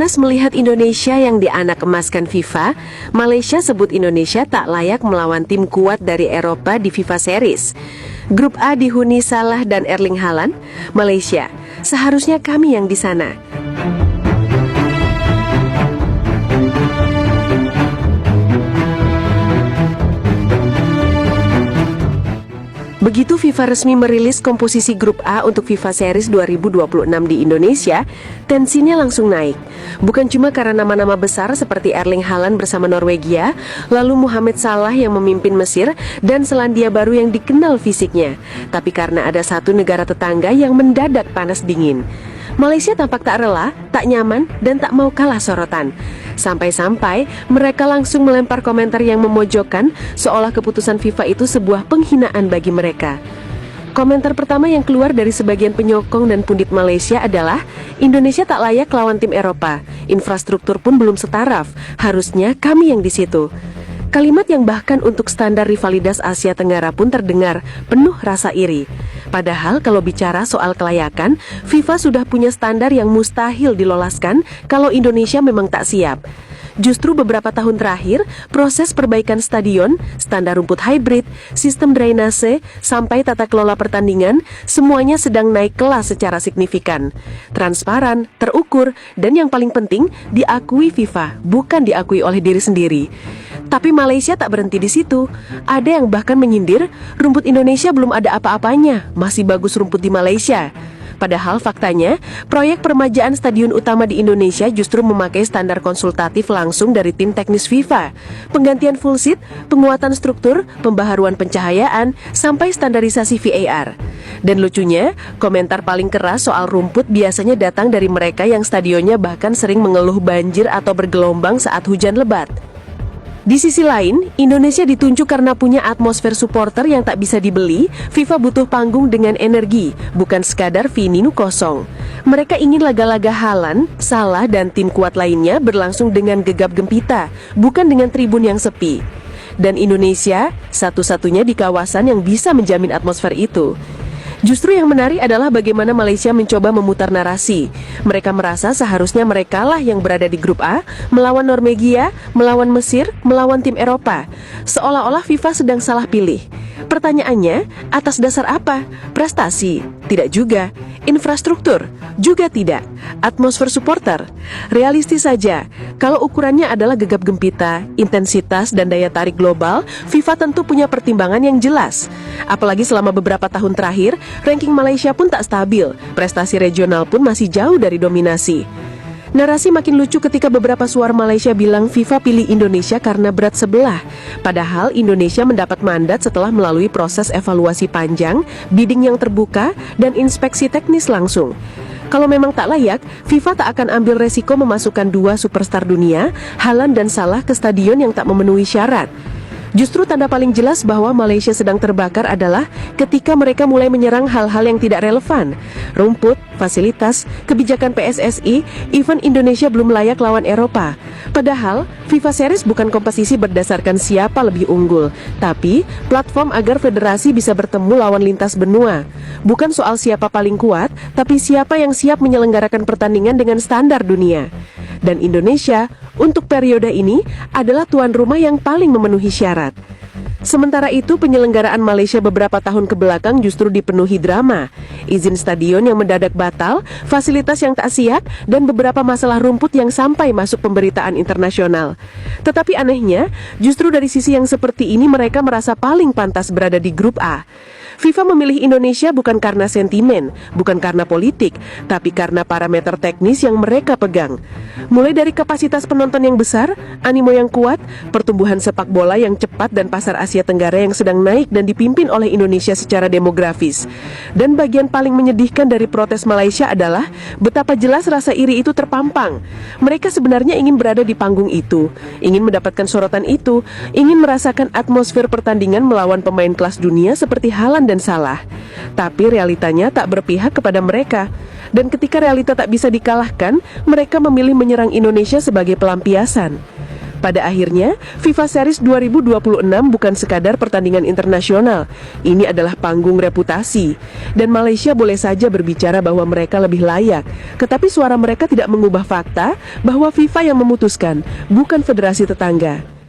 Panas melihat Indonesia yang dianak emaskan FIFA, Malaysia sebut Indonesia tak layak melawan tim kuat dari Eropa di FIFA Series. Grup A dihuni Salah dan Erling Haaland, Malaysia. Seharusnya kami yang di sana. Begitu FIFA resmi merilis komposisi grup A untuk FIFA Series 2026 di Indonesia, tensinya langsung naik. Bukan cuma karena nama-nama besar seperti Erling Haaland bersama Norwegia, lalu Mohamed Salah yang memimpin Mesir, dan Selandia Baru yang dikenal fisiknya, tapi karena ada satu negara tetangga yang mendadak panas dingin. Malaysia tampak tak rela, tak nyaman, dan tak mau kalah sorotan. Sampai-sampai mereka langsung melempar komentar yang memojokkan, seolah keputusan FIFA itu sebuah penghinaan bagi mereka. Komentar pertama yang keluar dari sebagian penyokong dan pundit Malaysia adalah, Indonesia tak layak lawan tim Eropa, infrastruktur pun belum setaraf, harusnya kami yang di situ. Kalimat yang bahkan untuk standar rivalitas Asia Tenggara pun terdengar penuh rasa iri. Padahal kalau bicara soal kelayakan, FIFA sudah punya standar yang mustahil diloloskan kalau Indonesia memang tak siap. Justru beberapa tahun terakhir, proses perbaikan stadion, standar rumput hybrid, sistem drainase, sampai tata kelola pertandingan, semuanya sedang naik kelas secara signifikan. Transparan, terukur, dan yang paling penting, diakui FIFA, bukan diakui oleh diri sendiri. Tapi Malaysia tak berhenti di situ. Ada yang bahkan menyindir, rumput Indonesia belum ada apa-apanya, masih bagus rumput di Malaysia. Padahal faktanya, proyek peremajaan stadion utama di Indonesia justru memakai standar konsultatif langsung dari tim teknis FIFA. Penggantian full seat, penguatan struktur, pembaharuan pencahayaan, sampai standarisasi VAR. Dan lucunya, komentar paling keras soal rumput biasanya datang dari mereka yang stadionnya bahkan sering mengeluh banjir atau bergelombang saat hujan lebat. Di sisi lain, Indonesia ditunjuk karena punya atmosfer supporter yang tak bisa dibeli. FIFA butuh panggung dengan energi, bukan sekadar venue kosong. Mereka ingin laga-laga Haaland, Salah, dan tim kuat lainnya berlangsung dengan gegap gempita, bukan dengan tribun yang sepi. Dan Indonesia, satu-satunya di kawasan yang bisa menjamin atmosfer itu. Justru yang menarik adalah bagaimana Malaysia mencoba memutar narasi. Mereka merasa seharusnya merekalah yang berada di grup A, melawan Norwegia, melawan Mesir, melawan tim Eropa. Seolah-olah FIFA sedang salah pilih. Pertanyaannya, atas dasar apa? Prestasi? Tidak juga. Infrastruktur? Juga tidak. Atmosfer supporter? Realistis saja, kalau ukurannya adalah gegap gempita, intensitas, dan daya tarik global, FIFA tentu punya pertimbangan yang jelas. Apalagi selama beberapa tahun terakhir, ranking Malaysia pun tak stabil, prestasi regional pun masih jauh dari dominasi. Narasi makin lucu ketika beberapa suara Malaysia bilang FIFA pilih Indonesia karena berat sebelah. Padahal Indonesia mendapat mandat setelah melalui proses evaluasi panjang, bidding yang terbuka, dan inspeksi teknis langsung. Kalau memang tak layak, FIFA tak akan ambil resiko memasukkan dua superstar dunia, Haaland dan Salah, ke stadion yang tak memenuhi syarat. Justru tanda paling jelas bahwa Malaysia sedang terbakar adalah ketika mereka mulai menyerang hal-hal yang tidak relevan. Rumput, fasilitas, kebijakan PSSI, even Indonesia belum layak lawan Eropa. Padahal, FIFA Series bukan kompetisi berdasarkan siapa lebih unggul, tapi platform agar federasi bisa bertemu lawan lintas benua. Bukan soal siapa paling kuat, tapi siapa yang siap menyelenggarakan pertandingan dengan standar dunia. Dan Indonesia, untuk periode ini, adalah tuan rumah yang paling memenuhi syarat. Sementara itu, penyelenggaraan Malaysia beberapa tahun kebelakang justru dipenuhi drama. Izin stadion yang mendadak batal, fasilitas yang tak siap, dan beberapa masalah rumput yang sampai masuk pemberitaan internasional. Tetapi anehnya, justru dari sisi yang seperti ini mereka merasa paling pantas berada di grup A. FIFA memilih Indonesia bukan karena sentimen, bukan karena politik, tapi karena parameter teknis yang mereka pegang. Mulai dari kapasitas penonton yang besar, animo yang kuat, pertumbuhan sepak bola yang cepat, dan pasar Asia Tenggara yang sedang naik dan dipimpin oleh Indonesia secara demografis. Dan bagian paling menyedihkan dari protes Malaysia adalah betapa jelas rasa iri itu terpampang. Mereka sebenarnya ingin berada di panggung itu, ingin mendapatkan sorotan itu, ingin merasakan atmosfer pertandingan melawan pemain kelas dunia seperti Haaland dan Salah. Tapi realitanya tak berpihak kepada mereka. Dan ketika realita tak bisa dikalahkan, mereka memilih menyerang Indonesia sebagai pelampiasan. Pada akhirnya, FIFA Series 2026 bukan sekadar pertandingan internasional. Ini adalah panggung reputasi. Dan Malaysia boleh saja berbicara bahwa mereka lebih layak. Tetapi suara mereka tidak mengubah fakta bahwa FIFA yang memutuskan, bukan federasi tetangga.